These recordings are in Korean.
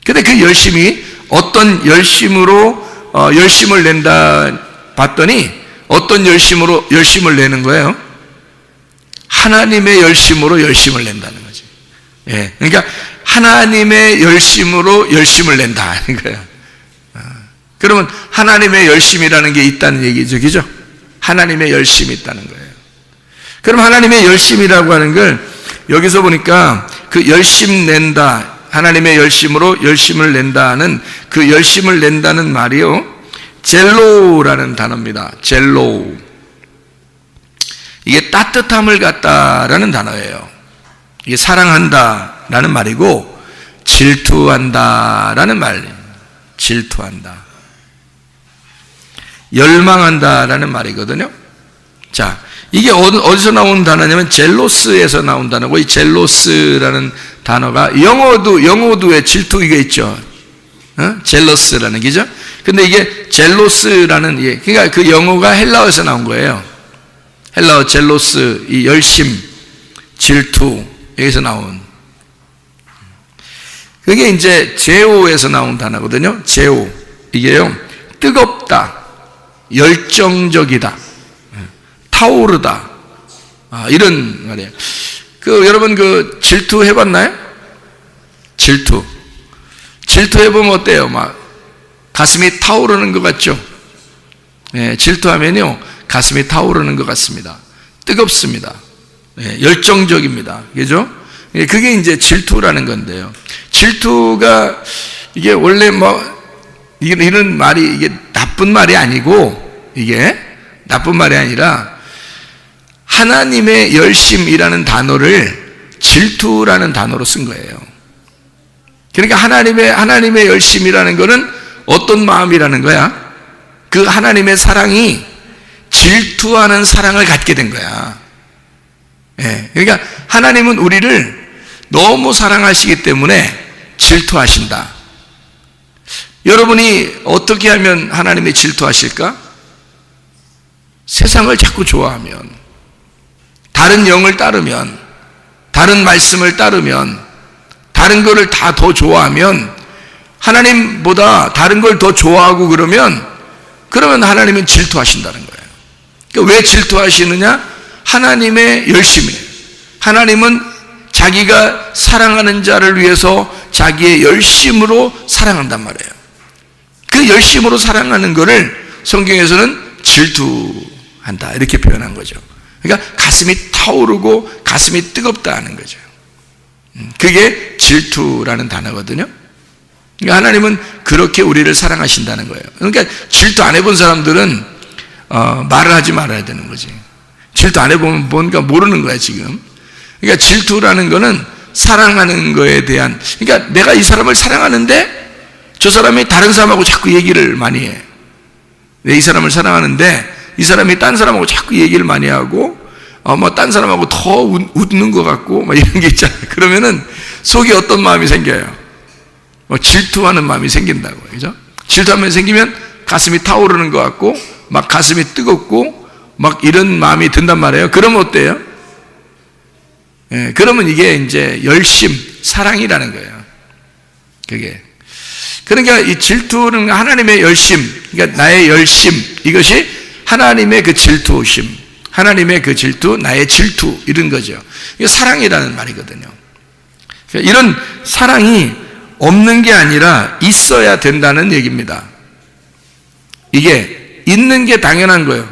근데 그 열심이 어떤 열심으로 열심을 낸다 봤더니 어떤 열심으로 열심을 내는 거예요? 하나님의 열심으로 열심을 낸다는 거지. 예, 그러니까 하나님의 열심으로 열심을 낸다 하는 거예요. 그러면 하나님의 열심이라는 게 있다는 얘기죠, 그죠? 하나님의 열심이 있다는 거예요. 그럼 하나님의 열심이라고 하는 걸 여기서 보니까 그 열심 낸다, 하나님의 열심으로 열심을 낸다는 그 열심을 낸다는 말이요, 젤로라는 단어입니다. 젤로. 이게 따뜻함을 갖다라는 단어예요. 이게 사랑한다라는 말이고 질투한다라는 말이에요. 질투한다. 열망한다라는 말이거든요. 자, 이게 어디서 나온 단어냐면 젤로스에서 나온 단어고, 이 젤로스라는 단어가 영어도에 질투 이게 있죠. 젤러스라는 게죠. 근데 이게 젤로스라는, 그러니까 그 영어가 헬라어에서 나온 거예요. 헬라어 젤로스, 이 열심, 질투, 여기서 나온. 그게 이제 제오에서 나온 단어거든요. 제오. 이게요, 뜨겁다, 열정적이다, 타오르다, 이런 말이에요. 여러분 질투 해봤나요? 질투 해보면 어때요? 막 가슴이 타오르는 것 같죠? 네, 질투하면요 가슴이 타오르는 것 같습니다. 뜨겁습니다. 네, 열정적입니다. 그죠? 네, 그게 이제 질투라는 건데요. 질투가 이게 원래 이런 말이 이게 나쁜 말이 아니고, 이게 나쁜 말이 아니라 하나님의 열심이라는 단어를 질투라는 단어로 쓴 거예요. 그러니까 하나님의 열심이라는 거는 어떤 마음이라는 거야? 그 하나님의 사랑이 질투하는 사랑을 갖게 된 거야. 예, 그러니까 하나님은 우리를 너무 사랑하시기 때문에 질투하신다. 여러분이 어떻게 하면 하나님이 질투하실까? 세상을 자꾸 좋아하면, 다른 영을 따르면, 다른 말씀을 따르면, 다른 거를 다 더 좋아하면, 하나님보다 다른 걸 더 좋아하고 그러면 하나님은 질투하신다는 거예요. 그러니까 왜 질투하시느냐? 하나님의 열심이에요. 하나님은 자기가 사랑하는 자를 위해서 자기의 열심으로 사랑한단 말이에요. 그 열심으로 사랑하는 거를 성경에서는 질투한다 이렇게 표현한 거죠. 그러니까 가슴이 타오르고 가슴이 뜨겁다 하는 거죠. 그게 질투라는 단어거든요. 그러니까 하나님은 그렇게 우리를 사랑하신다는 거예요. 그러니까 질투 안 해본 사람들은 말을 하지 말아야 되는 거지. 질투 안 해보면 뭔가 모르는 거야 지금. 그러니까 질투라는 거는 사랑하는 거에 대한, 그러니까 내가 이 사람을 사랑하는데 저 사람이 다른 사람하고 자꾸 얘기를 많이 해. 내 이 사람을 사랑하는데 이 사람이 딴 사람하고 자꾸 얘기를 많이 하고 딴 사람하고 더 웃는 것 같고 이런 게 있잖아요. 그러면은 속에 어떤 마음이 생겨요? 질투하는 마음이 생긴다고, 그죠? 질투하면 생기면 가슴이 타오르는 것 같고 막 가슴이 뜨겁고 막 이런 마음이 든단 말이에요. 그러면 어때요? 예, 그러면 이게 이제 열심, 사랑이라는 거예요. 그게. 그러니까 이 질투는 하나님의 열심, 그러니까 나의 열심, 이것이 하나님의 그 질투심, 하나님의 그 질투, 나의 질투, 이런 거죠. 이게 사랑이라는 말이거든요. 그러니까 이런 사랑이 없는 게 아니라 있어야 된다는 얘기입니다. 이게 있는 게 당연한 거예요.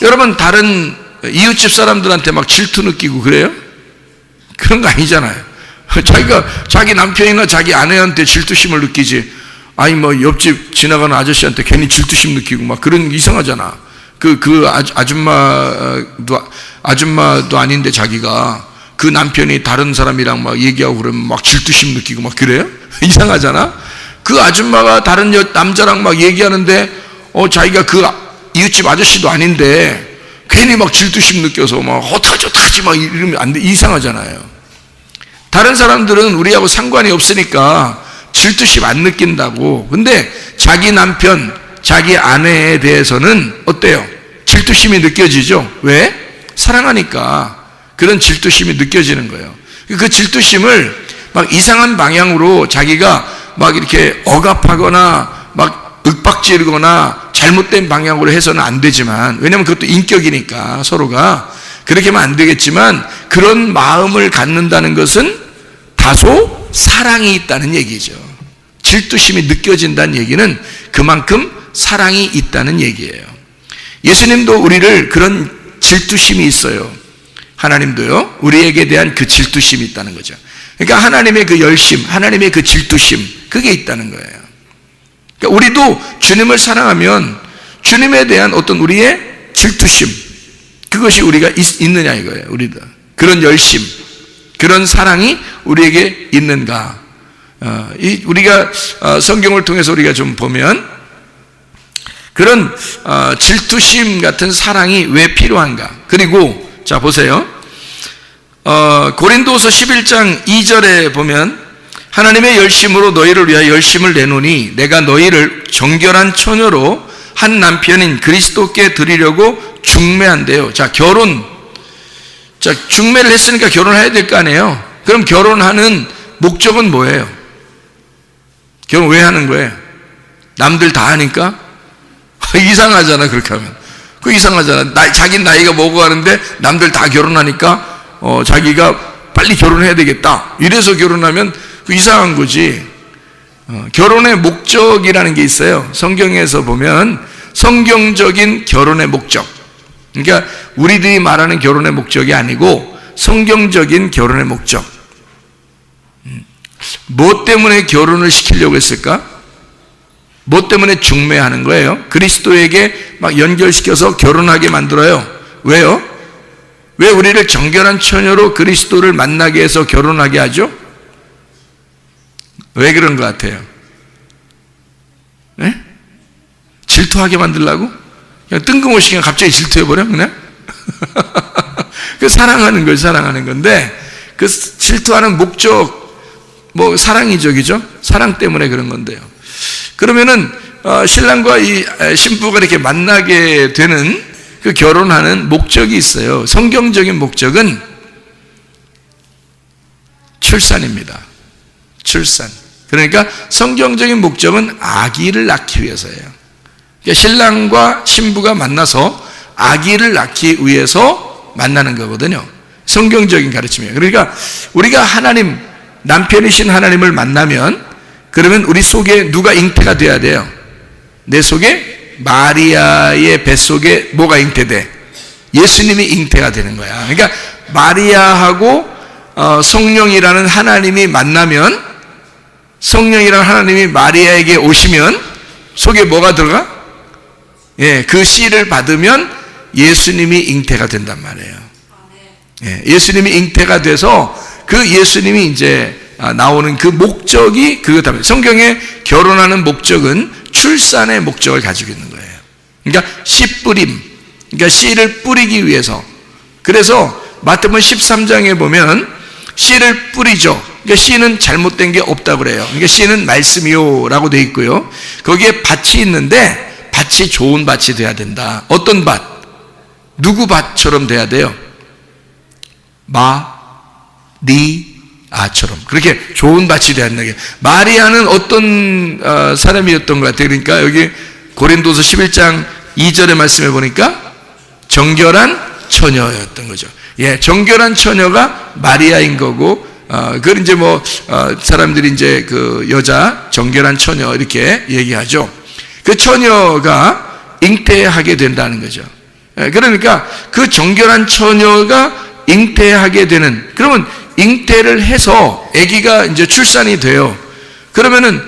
여러분, 다른 이웃집 사람들한테 막 질투 느끼고 그래요? 그런 거 아니잖아요. 자기 남편이나 자기 아내한테 질투심을 느끼지. 아니 옆집 지나가는 아저씨한테 괜히 질투심 느끼고 막 그런 이상하잖아. 아줌마도 아닌데 자기가 그 남편이 다른 사람이랑 막 얘기하고 그러면 막 질투심 느끼고 막 그래요? 이상하잖아. 그 아줌마가 다른 남자랑 막 얘기하는데 자기가 그 이웃집 아저씨도 아닌데 괜히 막 질투심 느껴서 막 어떡하지 막 이러면 안 돼. 이상하잖아요. 다른 사람들은 우리하고 상관이 없으니까 질투심 안 느낀다고. 근데 자기 남편, 자기 아내에 대해서는 어때요? 질투심이 느껴지죠? 왜? 사랑하니까 그런 질투심이 느껴지는 거예요. 그 질투심을 막 이상한 방향으로 자기가 막 이렇게 억압하거나 막 윽박지르거나 잘못된 방향으로 해서는 안 되지만, 왜냐하면 그것도 인격이니까 서로가 그렇게 하면 안 되겠지만, 그런 마음을 갖는다는 것은 다소 사랑이 있다는 얘기죠. 질투심이 느껴진다는 얘기는 그만큼 사랑이 있다는 얘기예요. 예수님도 우리를 그런 질투심이 있어요. 하나님도요, 우리에게 대한 그 질투심이 있다는 거죠. 그러니까 하나님의 그 열심, 하나님의 그 질투심, 그게 있다는 거예요. 그러니까 우리도 주님을 사랑하면 주님에 대한 어떤 우리의 질투심, 그것이 우리가 있느냐 이거예요. 우리도 그런 열심, 그런 사랑이 우리에게 있는가? 우리가 성경을 통해서 우리가 좀 보면 그런 질투심 같은 사랑이 왜 필요한가? 그리고 자 보세요. 고린도서 11장 2절에 보면 하나님의 열심으로 너희를 위하여 열심을 내노니 내가 너희를 정결한 처녀로 한 남편인 그리스도께 드리려고 중매한대요. 자, 결혼. 자, 중매를 했으니까 결혼해야 될 거 아니에요. 그럼 결혼하는 목적은 뭐예요? 결혼 왜 하는 거예요? 남들 다 하니까? 이상하잖아, 그렇게 하면. 그 이상하잖아. 자기 나이가 먹어 가는데 남들 다 결혼하니까, 자기가 빨리 결혼해야 되겠다. 이래서 결혼하면 그 이상한 거지. 결혼의 목적이라는 게 있어요. 성경에서 보면 성경적인 결혼의 목적. 그러니까 우리들이 말하는 결혼의 목적이 아니고 성경적인 결혼의 목적. 뭐 때문에 결혼을 시키려고 했을까? 뭐 때문에 중매하는 거예요? 그리스도에게 막 연결시켜서 결혼하게 만들어요. 왜요? 왜 우리를 정결한 처녀로 그리스도를 만나게 해서 결혼하게 하죠? 왜 그런 것 같아요? 네? 질투하게 만들려고? 그냥 뜬금없이 그냥 갑자기 질투해버려, 그냥? 그 사랑하는 걸 사랑하는 건데, 그 질투하는 목적, 뭐, 사랑이죠, 그죠? 사랑 때문에 그런 건데요. 그러면은, 신랑과 이 신부가 이렇게 만나게 되는 그 결혼하는 목적이 있어요. 성경적인 목적은 출산입니다. 출산. 그러니까 성경적인 목적은 아기를 낳기 위해서예요. 그러니까 신랑과 신부가 만나서 아기를 낳기 위해서 만나는 거거든요. 성경적인 가르침이에요. 그러니까 우리가 하나님, 남편이신 하나님을 만나면 그러면 우리 속에 누가 잉태가 돼야 돼요? 내 속에 마리아의 뱃속에 뭐가 잉태돼? 예수님이 잉태가 되는 거야. 그러니까 마리아하고 성령이라는 하나님이 만나면, 성령이라는 하나님이 마리아에게 오시면 속에 뭐가 들어가? 예, 그 씨를 받으면 예수님이 잉태가 된단 말이에요. 예, 예수님이 잉태가 돼서 그 예수님이 이제 나오는 그 목적이 그거다. 성경에 결혼하는 목적은 출산의 목적을 가지고 있는 거예요. 그러니까 씨 뿌림, 그러니까 씨를 뿌리기 위해서. 그래서 마태복음 13장에 보면 씨를 뿌리죠. 그러니까 씨는 잘못된 게 없다고 그래요. 그러니까 씨는 말씀이요라고 되어 있고요. 거기에 밭이 있는데 밭이 좋은 밭이 돼야 된다. 어떤 밭? 누구 밭처럼 돼야 돼요? 마리아처럼. 그렇게 좋은 밭이 돼야 된다. 마리아는 어떤 사람이었던 것 같아요? 그러니까 여기 고린도서 11장 2절의 말씀에 보니까 정결한 처녀였던 거죠. 예, 정결한 처녀가 마리아인 거고, 그걸 이제 사람들이 이제 그 여자, 정결한 처녀, 이렇게 얘기하죠. 그 처녀가 잉태하게 된다는 거죠. 예, 그러니까 그 정결한 처녀가 잉태하게 되는, 그러면 잉태를 해서 아기가 이제 출산이 돼요. 그러면은,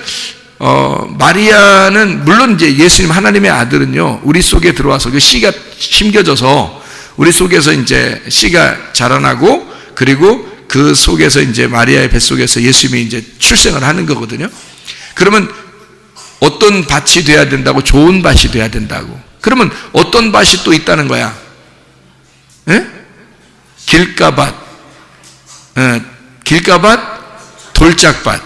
마리아는, 물론 이제 예수님 하나님의 아들은요, 우리 속에 들어와서 그 씨가 심겨져서 우리 속에서 이제 씨가 자라나고, 그리고 그 속에서 이제 마리아의 뱃속에서 예수님이 이제 출생을 하는 거거든요. 그러면 어떤 밭이 돼야 된다고? 좋은 밭이 돼야 된다고. 그러면 어떤 밭이 또 있다는 거야? 예? 길가밭, 길가밭, 돌짝밭,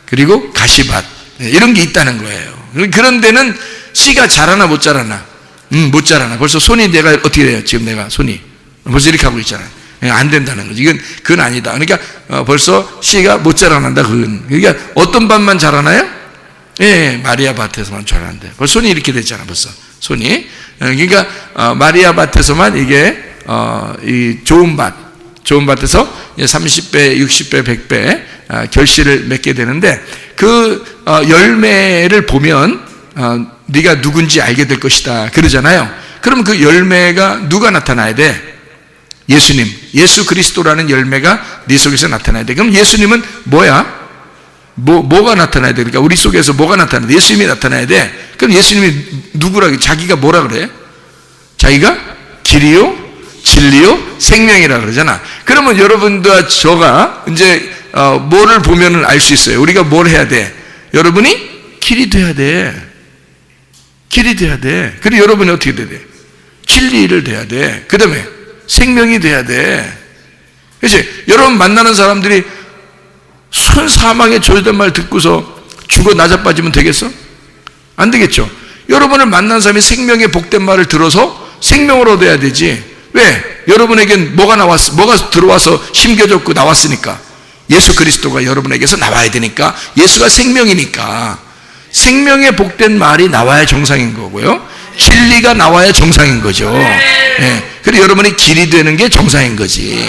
그리고 가시밭, 이런 게 있다는 거예요. 그런 데는 씨가 자라나 못 자라나? 못 자라나. 벌써 손이 내가 어떻게 돼요? 지금 내가 손이 벌써 이렇게 하고 있잖아요. 안 된다는 거죠. 그건 아니다. 그러니까 벌써 씨가 못 자라난다. 그러니까 어떤 밭만 자라나요? 예, 마리아 밭에서만 자라는데 벌써 손이 이렇게 됐잖아. 벌써 손이. 그러니까 마리아 밭에서만 이게 이 좋은 밭에서 30배, 60배, 100배 결실을 맺게 되는데 그 열매를 보면 네가 누군지 알게 될 것이다 그러잖아요. 그럼 그 열매가 누가 나타나야 돼? 예수님, 예수 그리스도라는 열매가 네 속에서 나타나야 돼. 그럼 예수님은 뭐야? 뭐가 나타나야 돼? 그러니까 우리 속에서 뭐가 나타나야 돼? 예수님이 나타나야 돼. 그럼 예수님이 누구라? 자기가 뭐라 그래? 자기가 길이요, 진리요, 생명이라 그러잖아. 그러면 여러분과 저가 이제 뭐를 보면은 알 수 있어요. 우리가 뭘 해야 돼? 여러분이 길이 돼야 돼. 길이 돼야 돼. 그리고 여러분이 어떻게 돼야 돼? 진리를 돼야 돼. 그 다음에 생명이 돼야 돼. 그렇지? 여러분 만나는 사람들이 순 사망의 저주된 말 듣고서 죽어 나자빠지면 되겠어? 안 되겠죠. 여러분을 만난 사람이 생명의 복된 말을 들어서 생명을 얻어야 되지. 왜? 여러분에겐 뭐가 들어와서 심겨졌고 나왔으니까. 예수 그리스도가 여러분에게서 나와야 되니까. 예수가 생명이니까. 생명의 복된 말이 나와야 정상인 거고요. 진리가 나와야 정상인 거죠. 네. 그리고 여러분이 길이 되는 게 정상인 거지.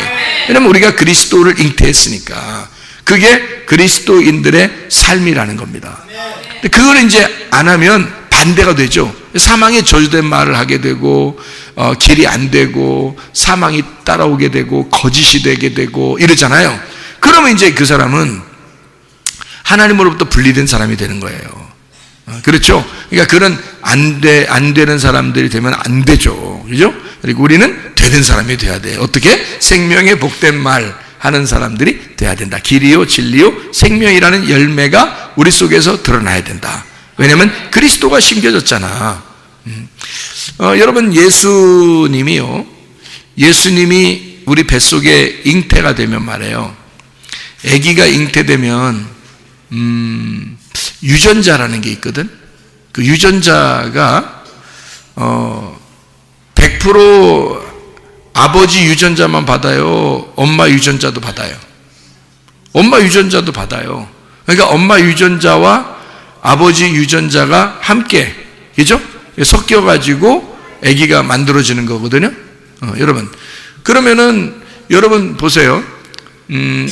왜냐면 우리가 그리스도를 잉태했으니까. 그게 그리스도인들의 삶이라는 겁니다. 근데 그걸 이제 안 하면 반대가 되죠. 사망의 저주된 말을 하게 되고 길이 안 되고 사망이 따라오게 되고 거짓이 되게 되고 이러잖아요. 그러면 이제 그 사람은 하나님으로부터 분리된 사람이 되는 거예요. 그렇죠? 그러니까 그런 안 되는 사람들이 되면 안 되죠. 그죠? 그리고 우리는 되는 사람이 돼야 돼요. 어떻게? 생명의 복된 말 하는 사람들이 돼야 된다. 길이요, 진리요, 생명이라는 열매가 우리 속에서 드러나야 된다. 왜냐하면 그리스도가 심겨졌잖아. 여러분 예수님이 우리 뱃속에 잉태가 되면 말이에요. 아기가 잉태되면 유전자라는 게 있거든. 그 유전자가 100% 아버지 유전자만 받아요? 엄마 유전자도 받아요? 엄마 유전자도 받아요. 그러니까 엄마 유전자와 아버지 유전자가 함께, 그죠? 섞여가지고 아기가 만들어지는 거거든요. 여러분. 그러면은, 여러분 보세요.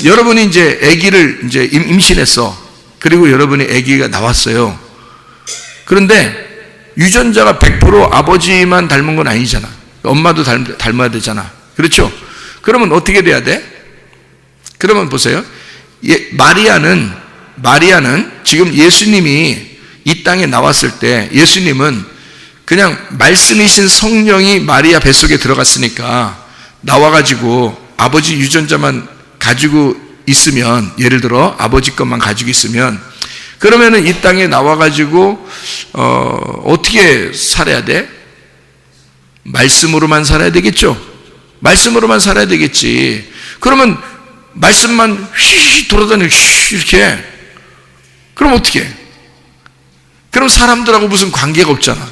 여러분이 이제 아기를 이제 임신했어. 그리고 여러분이 아기가 나왔어요. 그런데 유전자가 100% 아버지만 닮은 건 아니잖아. 엄마도 닮아야 되잖아. 그렇죠? 그러면 어떻게 돼야 돼? 그러면 보세요. 마리아는 지금 예수님이 이 땅에 나왔을 때 예수님은 그냥 말씀이신 성령이 마리아 뱃속에 들어갔으니까 나와가지고 아버지 유전자만 가지고 있으면, 예를 들어 아버지 것만 가지고 있으면, 그러면은 이 땅에 나와가지고 어떻게 살아야 돼? 말씀으로만 살아야 되겠죠? 말씀으로만 살아야 되겠지. 그러면 말씀만 휘 돌아다니고 이렇게, 그럼 어떻게? 그럼 사람들하고 무슨 관계가 없잖아.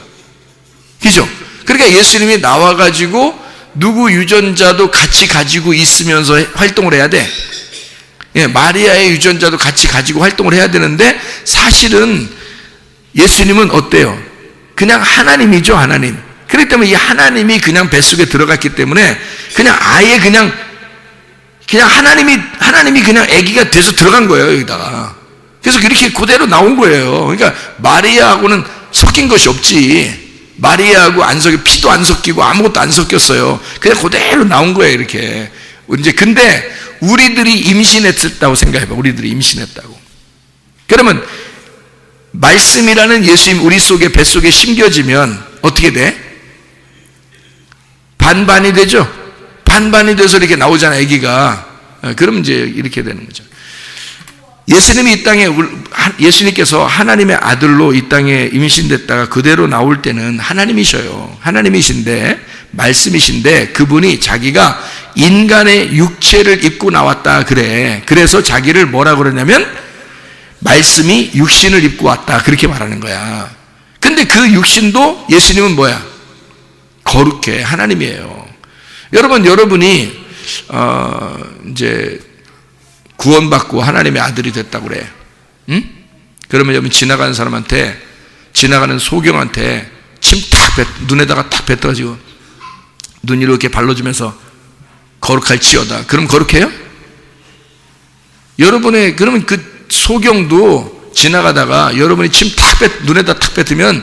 그죠? 그러니까 예수님이 나와가지고 누구 유전자도 같이 가지고 있으면서 활동을 해야 돼. 예, 마리아의 유전자도 같이 가지고 활동을 해야 되는데, 사실은 예수님은 어때요? 그냥 하나님이죠, 하나님. 그렇기 때문에 이 하나님이 그냥 뱃속에 들어갔기 때문에 그냥 아예 그냥 하나님이 그냥 아기가 돼서 들어간 거예요, 여기다가. 그래서 이렇게 그대로 나온 거예요. 그러니까 마리아하고는 섞인 것이 없지. 마리아하고 피도 안 섞이고 아무것도 안 섞였어요. 그냥 그대로 나온 거예요, 이렇게. 이제 근데 우리들이 임신했다고 생각해봐. 우리들이 임신했다고. 그러면 말씀이라는 예수님 우리 속에 뱃속에 심겨지면 어떻게 돼? 반반이 되죠. 반반이 돼서 이렇게 나오잖아, 아기가. 그러면 이제 이렇게 되는 거죠. 예수님이 이 땅에, 예수님께서 하나님의 아들로 이 땅에 임신됐다가 그대로 나올 때는 하나님이셔요. 하나님이신데, 말씀이신데, 그분이 자기가 인간의 육체를 입고 나왔다 그래. 그래서 자기를 뭐라 그러냐면 말씀이 육신을 입고 왔다, 그렇게 말하는 거야. 근데 그 육신도 예수님은 뭐야? 거룩해. 하나님이에요. 여러분이 이제 구원받고 하나님의 아들이 됐다고 그래. 응? 그러면 여러분 지나가는 사람한테, 지나가는 소경한테 눈에다가 딱 뱉어가지고 눈 이렇게 발라주면서 거룩할지어다. 그럼 거룩해요? 그러면 그 소경도 지나가다가 여러분이 눈에다 탁 뱉으면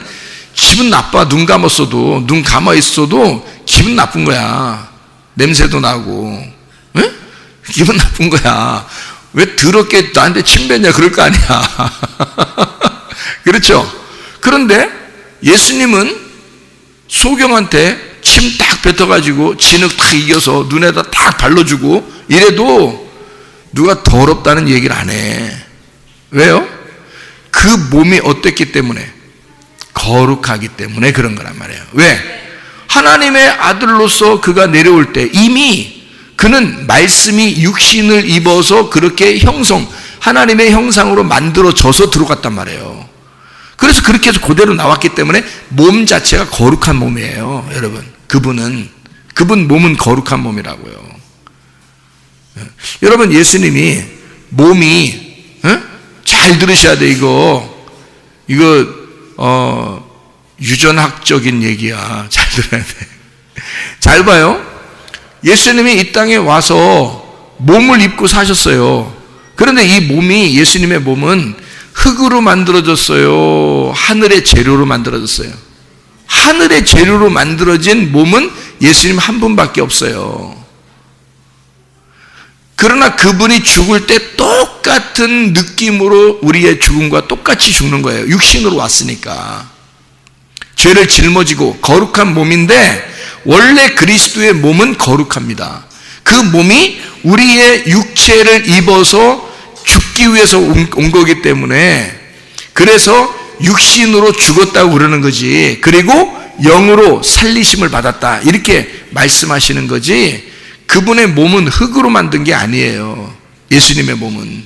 기분 나빠. 눈 감아 있어도 기분 나쁜 거야. 냄새도 나고. 에? 기분 나쁜 거야. 왜 더럽게 나한테 침 뱉냐 그럴 거 아니야. 그렇죠? 그런데 예수님은 소경한테 침 딱 뱉어가지고 진흙 딱 이겨서 눈에다 딱 발라주고 이래도 누가 더럽다는 얘기를 안 해. 왜요? 그 몸이 어땠기 때문에? 거룩하기 때문에 그런 거란 말이에요. 왜? 하나님의 아들로서 그가 내려올 때 이미 그는 말씀이 육신을 입어서 그렇게 하나님의 형상으로 만들어져서 들어갔단 말이에요. 그래서 그렇게 해서 그대로 나왔기 때문에 몸 자체가 거룩한 몸이에요. 여러분, 그분 몸은 거룩한 몸이라고요. 여러분, 예수님이 몸이 잘 들으셔야 돼. 이거 유전학적인 얘기야. 잘 들어야 돼. 잘 봐요. 예수님이 이 땅에 와서 몸을 입고 사셨어요. 그런데 예수님의 몸은 흙으로 만들어졌어요? 하늘의 재료로 만들어졌어요? 하늘의 재료로 만들어진 몸은 예수님 한 분밖에 없어요. 그러나 그분이 죽을 때 똑같은 느낌으로 우리의 죽음과 똑같이 죽는 거예요. 육신으로 왔으니까. 죄를 짊어지고 거룩한 몸인데 원래 그리스도의 몸은 거룩합니다. 그 몸이 우리의 육체를 입어서 죽기 위해서 온 거기 때문에 그래서 육신으로 죽었다고 그러는 거지. 그리고 영으로 살리심을 받았다. 이렇게 말씀하시는 거지. 그분의 몸은 흙으로 만든 게 아니에요. 예수님의 몸은.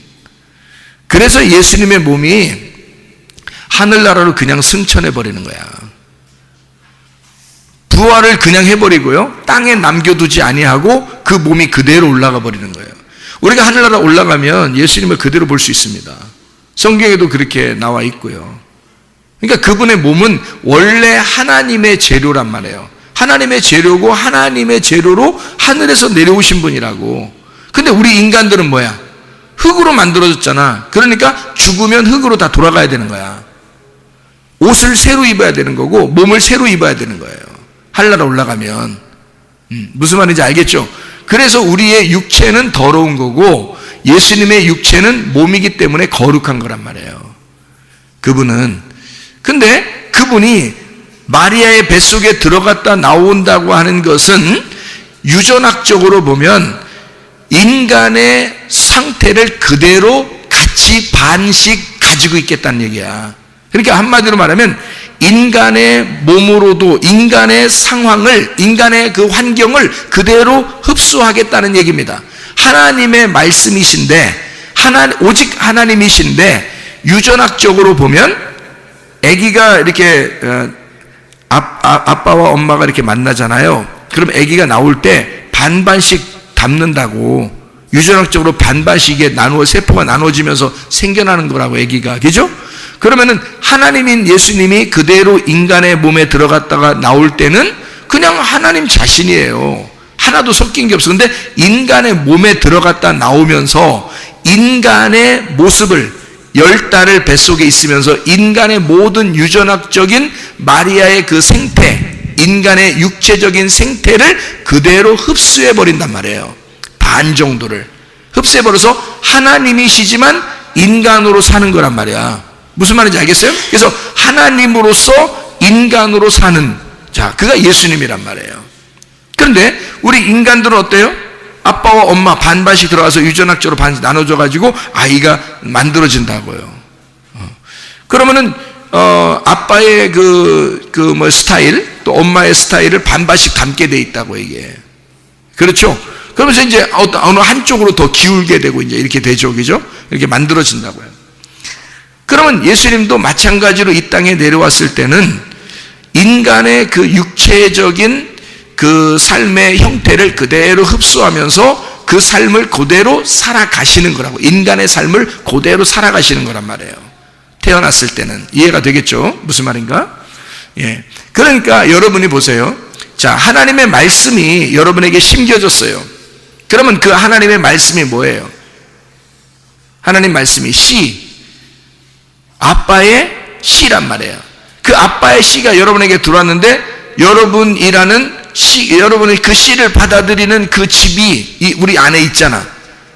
그래서 예수님의 몸이 하늘나라로 그냥 승천해버리는 거야. 부활을 그냥 해버리고요. 땅에 남겨두지 아니하고 그 몸이 그대로 올라가 버리는 거예요. 우리가 하늘나라 올라가면 예수님을 그대로 볼 수 있습니다. 성경에도 그렇게 나와 있고요. 그러니까 그분의 몸은 원래 하나님의 재료란 말이에요. 하나님의 재료고 하나님의 재료로 하늘에서 내려오신 분이라고. 근데 우리 인간들은 뭐야? 흙으로 만들어졌잖아. 그러니까 죽으면 흙으로 다 돌아가야 되는 거야. 옷을 새로 입어야 되는 거고 몸을 새로 입어야 되는 거예요. 하늘나라 올라가면. 무슨 말인지 알겠죠? 그래서 우리의 육체는 더러운 거고 예수님의 육체는 몸이기 때문에 거룩한 거란 말이에요. 근데 그분이 마리아의 뱃속에 들어갔다 나온다고 하는 것은 유전학적으로 보면 인간의 상태를 그대로 같이 반씩 가지고 있겠다는 얘기야. 그러니까 한마디로 말하면 인간의 몸으로도 인간의 상황을, 인간의 그 환경을 그대로 흡수하겠다는 얘기입니다. 하나님의 말씀이신데, 오직 하나님이신데, 유전학적으로 보면 아기가 이렇게 아빠와 엄마가 이렇게 만나잖아요. 그럼 아기가 나올 때 반반씩 담는다고. 유전학적으로 반반씩 이게 세포가 나눠지면서 생겨나는 거라고, 아기가. 그죠? 그러면은 하나님인 예수님이 그대로 인간의 몸에 들어갔다가 나올 때는 그냥 하나님 자신이에요. 하나도 섞인 게 없어. 근데 인간의 몸에 들어갔다 나오면서 인간의 모습을 10달을 뱃속에 있으면서 인간의 모든 유전학적인 마리아의 그 생태, 인간의 육체적인 생태를 그대로 흡수해버린단 말이에요. 반 정도를 흡수해버려서 하나님이시지만 인간으로 사는 거란 말이야. 무슨 말인지 알겠어요? 그래서 하나님으로서 인간으로 사는, 자, 그가 예수님이란 말이에요. 그런데 우리 인간들은 어때요? 아빠와 엄마 반반씩 들어가서 유전학적으로 반씩 나눠져가지고 아이가 만들어진다고요. 그러면은 아빠의 스타일, 또 엄마의 스타일을 반반씩 담게 돼 있다고, 이게. 그렇죠? 그러면서 이제 어느 한쪽으로 더 기울게 되고 이제 이렇게 되죠, 그죠? 이렇게 만들어진다고요. 그러면 예수님도 마찬가지로 이 땅에 내려왔을 때는 인간의 그 육체적인 그 삶의 형태를 그대로 흡수하면서 그 삶을 그대로 살아가시는 거라고. 인간의 삶을 그대로 살아가시는 거란 말이에요. 태어났을 때는. 이해가 되겠죠? 무슨 말인가? 예. 그러니까 여러분이 보세요. 자, 하나님의 말씀이 여러분에게 심겨졌어요. 그러면 그 하나님의 말씀이 뭐예요? 하나님 말씀이 씨, 아빠의 씨란 말이에요. 그 아빠의 씨가 여러분에게 들어왔는데 여러분이라는 씨, 여러분이 그 씨를 받아들이는 그 집이 우리 안에 있잖아.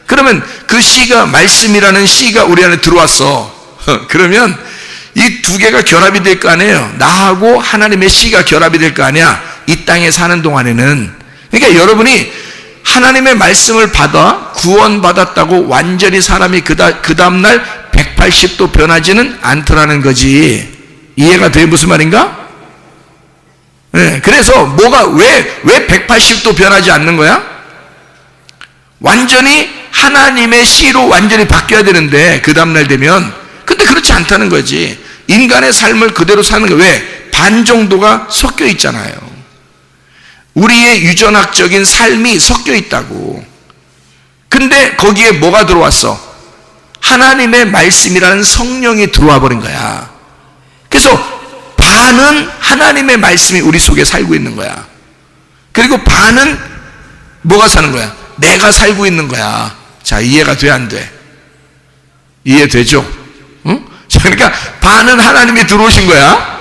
그러면 그 씨가, 말씀이라는 씨가 우리 안에 들어왔어. 그러면 이 두 개가 결합이 될 거 아니에요. 나하고 하나님의 씨가 결합이 될 거 아니야. 이 땅에 사는 동안에는. 그러니까 여러분이 하나님의 말씀을 받아 구원받았다고 완전히 사람이 그 다음날 180도 변하지는 않더라는 거지. 이해가 돼? 무슨 말인가? 네, 그래서 왜 180도 변하지 않는 거야? 완전히 하나님의 씨로 완전히 바뀌어야 되는데 그 다음날 되면, 근데 그렇지 않다는 거지. 인간의 삶을 그대로 사는 거. 왜? 반 정도가 섞여 있잖아요. 우리의 유전학적인 삶이 섞여 있다고. 근데 거기에 뭐가 들어왔어? 하나님의 말씀이라는 성령이 들어와 버린 거야. 그래서 반은 하나님의 말씀이 우리 속에 살고 있는 거야. 그리고 반은 뭐가 사는 거야? 내가 살고 있는 거야. 자, 이해가 돼, 안 돼? 이해되죠? 응? 그러니까 반은 하나님이 들어오신 거야.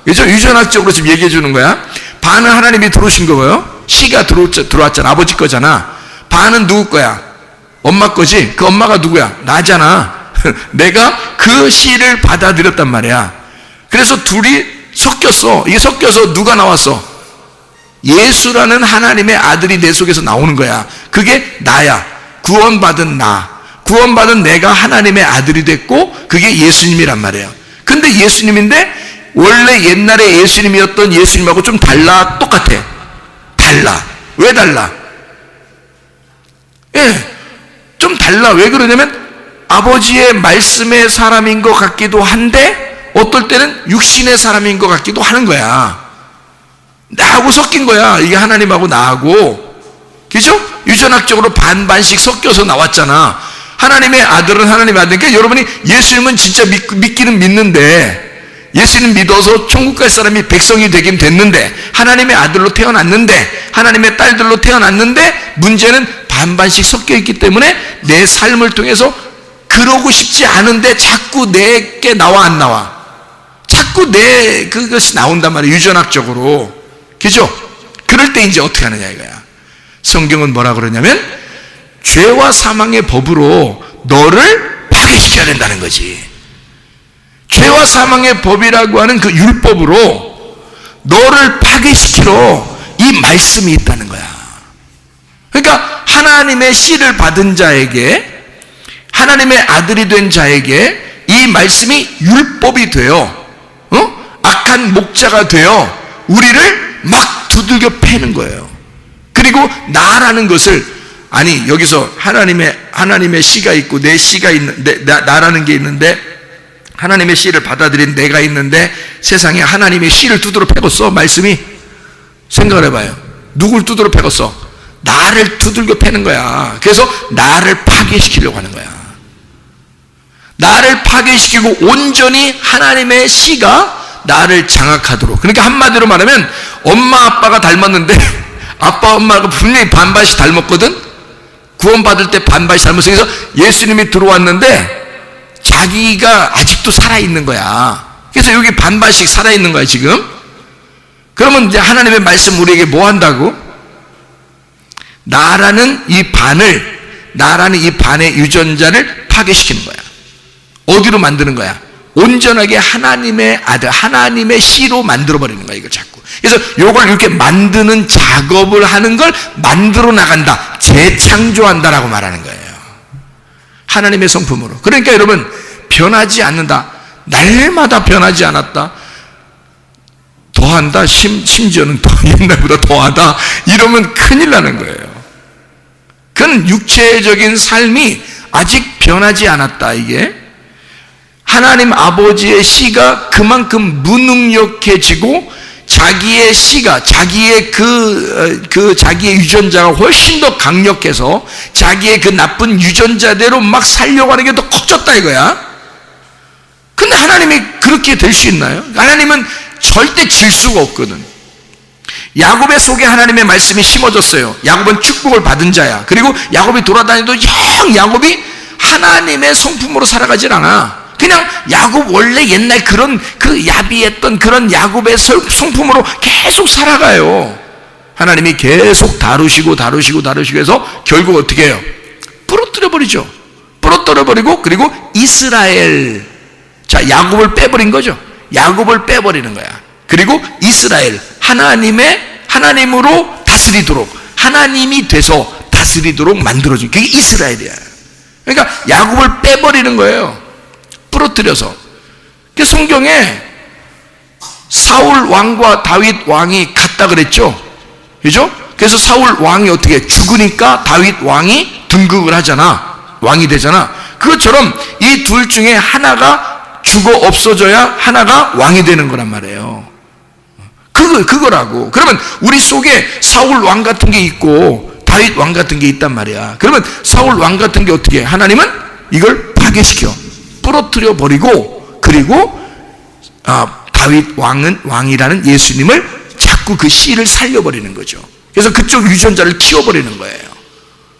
그죠? 유전학적으로 지금 얘기해 주는 거야. 반은 하나님이 들어오신 거고요. 씨가 들어왔잖아. 아버지 거잖아. 반은 누구 거야? 엄마 거지? 그 엄마가 누구야? 나잖아. 내가 그 씨를 받아들였단 말이야. 그래서 둘이 섞였어. 이게 섞여서 누가 나왔어? 예수라는 하나님의 아들이 내 속에서 나오는 거야. 그게 나야. 구원받은 나. 구원받은 내가 하나님의 아들이 됐고, 그게 예수님이란 말이에요. 근데 예수님인데 원래 옛날에 예수님이었던 예수님하고 좀 달라? 똑같아? 달라. 왜 달라? 예, 좀 달라. 왜 그러냐면 아버지의 말씀의 사람인 것 같기도 한데 어떨 때는 육신의 사람인 것 같기도 하는 거야. 나하고 섞인 거야. 이게 하나님하고 나하고. 그죠? 유전학적으로 반반씩 섞여서 나왔잖아. 하나님의 아들은 하나님의 아들. 그러니까 여러분이 예수님은 진짜 믿기는 믿는데, 예수님 믿어서 천국 갈 사람이 백성이 되긴 됐는데, 하나님의 아들로 태어났는데, 하나님의 딸들로 태어났는데, 문제는 반반씩 섞여 있기 때문에 내 삶을 통해서 그러고 싶지 않은데 자꾸 내게 나와 안 나와. 자꾸 그것이 나온단 말이에요. 유전학적으로. 그죠? 그럴 때 이제 어떻게 하느냐 이거야. 성경은 뭐라 그러냐면 죄와 사망의 법으로 너를 파괴시켜야 된다는 거지. 죄와 사망의 법이라고 하는 그 율법으로 너를 파괴시키러 이 말씀이 있다는 거야. 그러니까 하나님의 씨를 받은 자에게, 하나님의 아들이 된 자에게 이 말씀이 율법이 되어 악한 목자가 되어 우리를 막 두들겨 패는 거예요. 그리고 나라는 것을, 아니 여기서 하나님의 씨가 있고 내 씨가 있는데, 나라는 게 있는데, 하나님의 씨를 받아들인 내가 있는데 세상에 하나님의 씨를 두드러 패겠어? 말씀이? 생각을 해봐요. 누굴 두드러 패겠어? 나를 두들겨 패는 거야. 그래서 나를 파괴시키려고 하는 거야. 나를 파괴시키고 온전히 하나님의 씨가 나를 장악하도록. 그러니까 한마디로 말하면 엄마 아빠가 닮았는데 아빠 엄마가 분명히 반반씩 닮았거든. 구원받을 때 반반씩 닮았어. 그래서 예수님이 들어왔는데 자기가 아직도 살아있는 거야. 그래서 여기 반반씩 살아있는 거야 지금. 그러면 이제 하나님의 말씀 우리에게 뭐 한다고? 나라는 이 반의 유전자를 파괴시키는 거야. 어디로 만드는 거야? 온전하게 하나님의 아들, 하나님의 씨로 만들어버리는 거야, 이걸 자꾸. 그래서 이걸 이렇게 만드는 작업을 하는 걸 만들어 나간다, 재창조한다라고 말하는 거예요. 하나님의 성품으로. 그러니까 여러분, 변하지 않는다. 날마다 변하지 않았다. 더한다. 심지어는 더 옛날보다 더하다. 이러면 큰일 나는 거예요. 그건 육체적인 삶이 아직 변하지 않았다, 이게. 하나님 아버지의 씨가 그만큼 무능력해지고 자기의 씨가, 자기의 자기의 유전자가 훨씬 더 강력해서 자기의 그 나쁜 유전자대로 막 살려고 하는 게 더 커졌다 이거야. 근데 하나님이 그렇게 될 수 있나요? 하나님은 절대 질 수가 없거든. 야곱의 속에 하나님의 말씀이 심어졌어요. 야곱은 축복을 받은 자야. 그리고 야곱이 돌아다니도 야곱이 하나님의 성품으로 살아가질 않아. 그냥 야곱 원래 옛날 그런 그 야비했던 그런 야곱의 성품으로 계속 살아가요. 하나님이 계속 다루시고 해서 결국 어떻게 해요? 부러뜨려 버리죠. 부러뜨려 버리고, 그리고 이스라엘, 자, 야곱을 빼버린 거죠. 야곱을 빼버리는 거야. 그리고 이스라엘, 하나님으로 다스리도록, 하나님이 돼서 다스리도록 만들어준, 그게 이스라엘이야. 그러니까 야곱을 빼버리는 거예요. 부러뜨려서. 성경에 사울 왕과 다윗 왕이 같다 그랬죠. 그죠? 그래서 사울 왕이 어떻게 죽으니까 다윗 왕이 등극을 하잖아. 왕이 되잖아. 그것처럼 이 둘 중에 하나가 죽어 없어져야 하나가 왕이 되는 거란 말이에요. 그거라고. 그러면 우리 속에 사울 왕 같은 게 있고 다윗 왕 같은 게 있단 말이야. 그러면 사울 왕 같은 게 어떻게 해? 하나님은 이걸 파괴시켜 부러뜨려 버리고, 그리고 다윗 왕이라는 예수님을 자꾸 그 씨를 살려버리는 거죠. 그래서 그쪽 유전자를 키워버리는 거예요.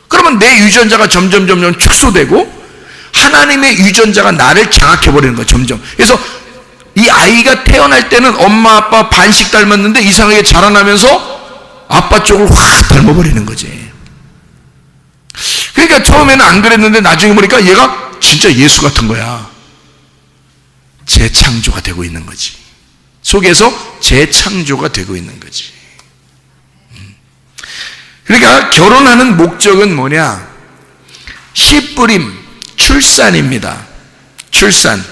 그러면 내 유전자가 점점 축소되고 하나님의 유전자가 나를 장악해버리는 거예요. 점점. 그래서 이 아이가 태어날 때는 엄마 아빠 반씩 닮았는데 이상하게 자라나면서 아빠 쪽을 확 닮아버리는 거지. 그러니까 처음에는 안 그랬는데 나중에 보니까 얘가 진짜 예수 같은 거야. 재창조가 되고 있는 거지. 속에서 재창조가 되고 있는 거지. 그러니까 결혼하는 목적은 뭐냐? 씨뿌림, 출산입니다. 출산.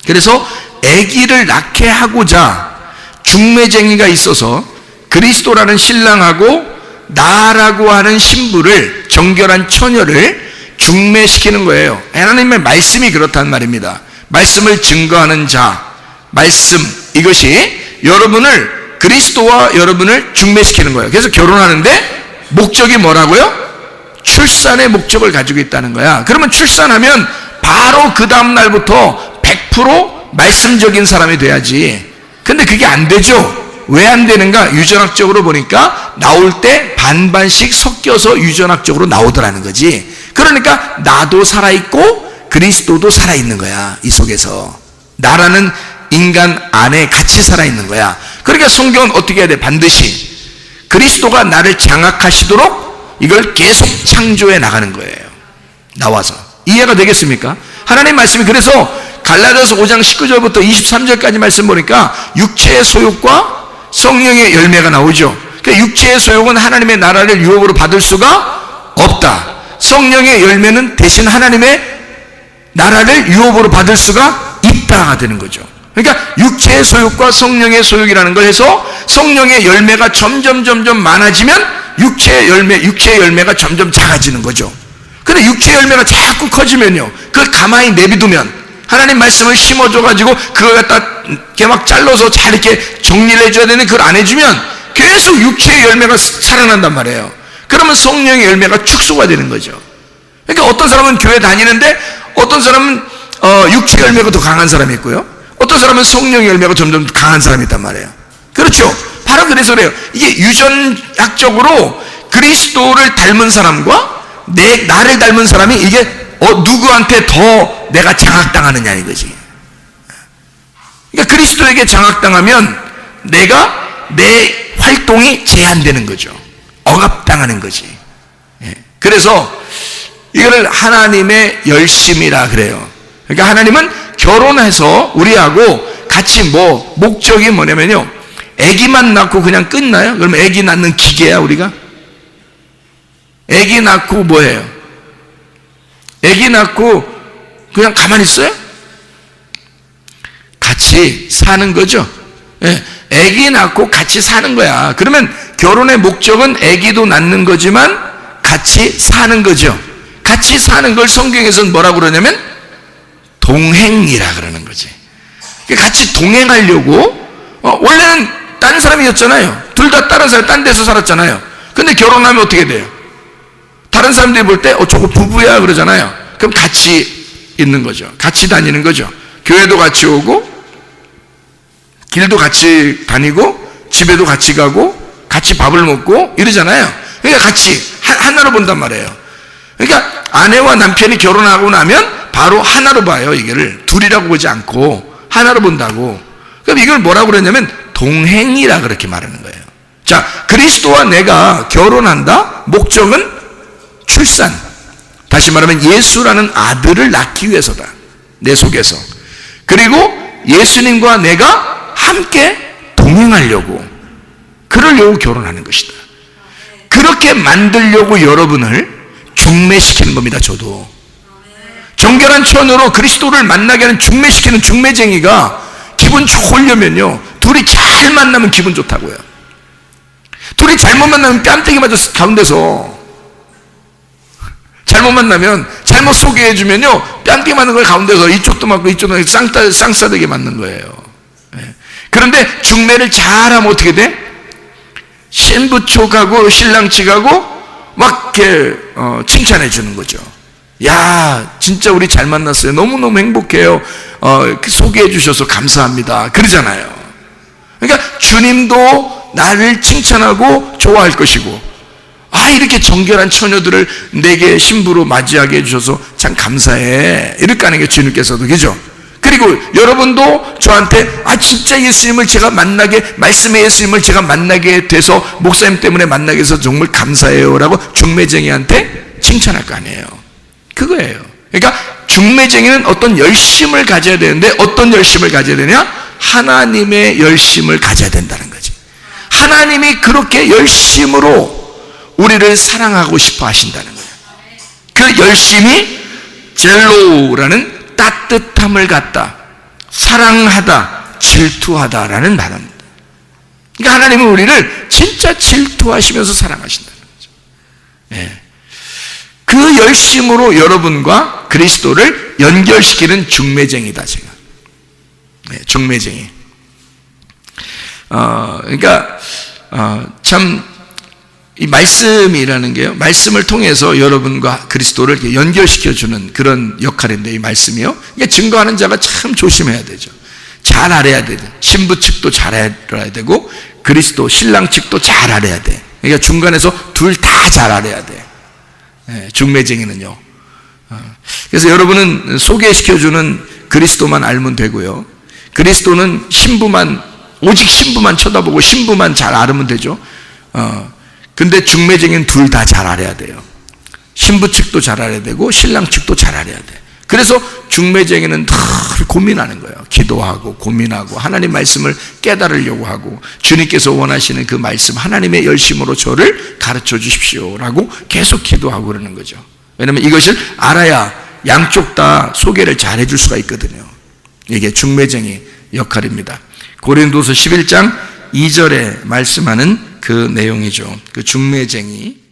그래서 아기를 낳게 하고자 중매쟁이가 있어서 그리스도라는 신랑하고 나라고 하는 신부를, 정결한 처녀를 중매시키는 거예요. 하나님의 말씀이 그렇단 말입니다. 말씀을 증거하는 자, 말씀, 이것이 그리스도와 여러분을 중매시키는 거예요. 그래서 결혼하는데 목적이 뭐라고요? 출산의 목적을 가지고 있다는 거야. 그러면 출산하면 바로 그 다음 날부터 100% 말씀적인 사람이 돼야지. 근데 그게 안 되죠. 왜 안 되는가? 유전학적으로 보니까 나올 때 반반씩 섞여서 유전학적으로 나오더라는 거지. 그러니까 나도 살아있고 그리스도도 살아있는 거야. 이 속에서 나라는 인간 안에 같이 살아있는 거야. 그러니까 성경은 어떻게 해야 돼? 반드시 그리스도가 나를 장악하시도록 이걸 계속 창조해 나가는 거예요. 나와서. 이해가 되겠습니까? 하나님 말씀이 그래서 갈라디아서 5장 19절부터 23절까지 말씀 보니까 육체의 소욕과 성령의 열매가 나오죠. 그러니까 육체의 소욕은 하나님의 나라를 유업으로 받을 수가 없다. 성령의 열매는 대신 하나님의 나라를 유업으로 받을 수가 있다가 되는 거죠. 그러니까 육체의 소욕과 성령의 소욕이라는 걸 해서 성령의 열매가 점점 많아지면 육체의 열매가 점점 작아지는 거죠. 근데 육체의 열매가 자꾸 커지면요, 그걸 가만히 내비두면, 하나님 말씀을 심어줘가지고 그걸 갖다 이렇게 막 잘라서 잘 이렇게 정리를 해줘야 되는데 그걸 안 해주면 계속 육체의 열매가 살아난단 말이에요. 그러면 성령의 열매가 축소가 되는 거죠. 그러니까 어떤 사람은 교회 다니는데 어떤 사람은 육체 열매가 더 강한 사람이 있고요, 어떤 사람은 성령의 열매가 점점 강한 사람이 있단 말이에요. 그렇죠. 바로 그래서 그래요. 이게 유전학적으로 그리스도를 닮은 사람과 나를 닮은 사람이 이게 누구한테 더 내가 장악당하느냐 이거지. 그러니까 그리스도에게 장악당하면 내 활동이 제한되는 거죠. 억압당하는 거지. 그래서 이거를 하나님의 열심이라 그래요. 그러니까 하나님은 결혼해서 우리하고 같이 목적이 뭐냐면요, 아기만 낳고 그냥 끝나요? 그러면 아기 낳는 기계야 우리가? 아기 낳고 뭐해요? 아기 낳고 그냥 가만히 있어요? 같이 사는 거죠. 아기 낳고 같이 사는 거야. 그러면 결혼의 목적은 아기도 낳는 거지만 같이 사는 거죠. 같이 사는 걸 성경에서는 뭐라고 그러냐면 동행이라 그러는 거지. 같이 동행하려고 원래는 딴 사람이었잖아요. 둘 다 다른 사람, 딴 데서 살았잖아요. 근데 결혼하면 어떻게 돼요? 다른 사람들이 볼 때, 저거 부부야 그러잖아요. 그럼 같이 있는 거죠. 같이 다니는 거죠. 교회도 같이 오고, 길도 같이 다니고, 집에도 같이 가고, 같이 밥을 먹고, 이러잖아요. 그러니까 같이, 하나로 본단 말이에요. 그러니까 아내와 남편이 결혼하고 나면 바로 하나로 봐요, 이거를. 둘이라고 보지 않고, 하나로 본다고. 그럼 이걸 뭐라고 그러냐면, 동행이라 그렇게 말하는 거예요. 자, 그리스도와 내가 결혼한다? 목적은 출산. 다시 말하면 예수라는 아들을 낳기 위해서다. 내 속에서. 그리고 예수님과 내가 함께 동행하려고, 그러려고 결혼하는 것이다. 그렇게 만들려고 여러분을 중매시키는 겁니다. 저도 정결한 처녀로 그리스도를 만나게 하는 중매시키는 중매쟁이가 기분 좋으려면요, 둘이 잘 만나면 기분 좋다고요. 둘이 잘못 만나면 뺨때기 맞아서 가운데서, 잘못 만나면 잘못 소개해주면요 뺨때기 맞는 거예요. 가운데서 이쪽도 맞고 이쪽도 맞고 쌍싸대게 맞는 거예요. 그런데 중매를 잘하면 어떻게 돼? 신부 쪽하고 신랑 측하고 막 이렇게 칭찬해 주는 거죠. 야, 진짜 우리 잘 만났어요. 너무너무 행복해요. 소개해 주셔서 감사합니다. 그러잖아요. 그러니까 주님도 나를 칭찬하고 좋아할 것이고, 이렇게 정결한 처녀들을 내게 신부로 맞이하게 해주셔서 참 감사해, 이럴 거 아니에요, 주님께서도. 그죠? 그리고 여러분도 저한테 진짜 예수님을 제가 만나게, 말씀의 예수님을 제가 만나게 돼서, 목사님 때문에 만나게 해서 정말 감사해요 라고 중매쟁이한테 칭찬할 거 아니에요. 그거예요. 그러니까 중매쟁이는 어떤 열심을 가져야 되는데, 어떤 열심을 가져야 되냐? 하나님의 열심을 가져야 된다는 거지. 하나님이 그렇게 열심으로 우리를 사랑하고 싶어 하신다는 거예요. 그 열심이 젤로우라는 따뜻함을 갖다, 사랑하다, 질투하다라는 단어입니다. 그러니까 하나님은 우리를 진짜 질투하시면서 사랑하신다는 거죠. 예. 그 열심으로 여러분과 그리스도를 연결시키는 중매쟁이다, 제가. 네, 중매쟁이. 그러니까 참 이 말씀이라는 게요, 말씀을 통해서 여러분과 그리스도를 이렇게 연결시켜주는 그런 역할인데, 이 말씀이요, 이게 증거하는 자가 참 조심해야 되죠. 잘 알아야 되죠. 신부 측도 잘 알아야 되고, 그리스도 신랑 측도 잘 알아야 돼. 그러니까 중간에서 둘 다 잘 알아야 돼. 네, 중매쟁이는요. 그래서 여러분은 소개시켜주는 그리스도만 알면 되고요, 그리스도는 신부만, 오직 신부만 쳐다보고 신부만 잘 알으면 되죠. 근데 중매쟁이는 둘 다 잘 알아야 돼요. 신부 측도 잘 알아야 되고 신랑 측도 잘 알아야 돼. 그래서 중매쟁이는 늘 고민하는 거예요. 기도하고 고민하고 하나님 말씀을 깨달으려고 하고, 주님께서 원하시는 그 말씀, 하나님의 열심으로 저를 가르쳐 주십시오라고 계속 기도하고 그러는 거죠. 왜냐하면 이것을 알아야 양쪽 다 소개를 잘 해줄 수가 있거든요. 이게 중매쟁이 역할입니다. 고린도서 11장 2절에 말씀하는 그 내용이죠. 그 중매쟁이.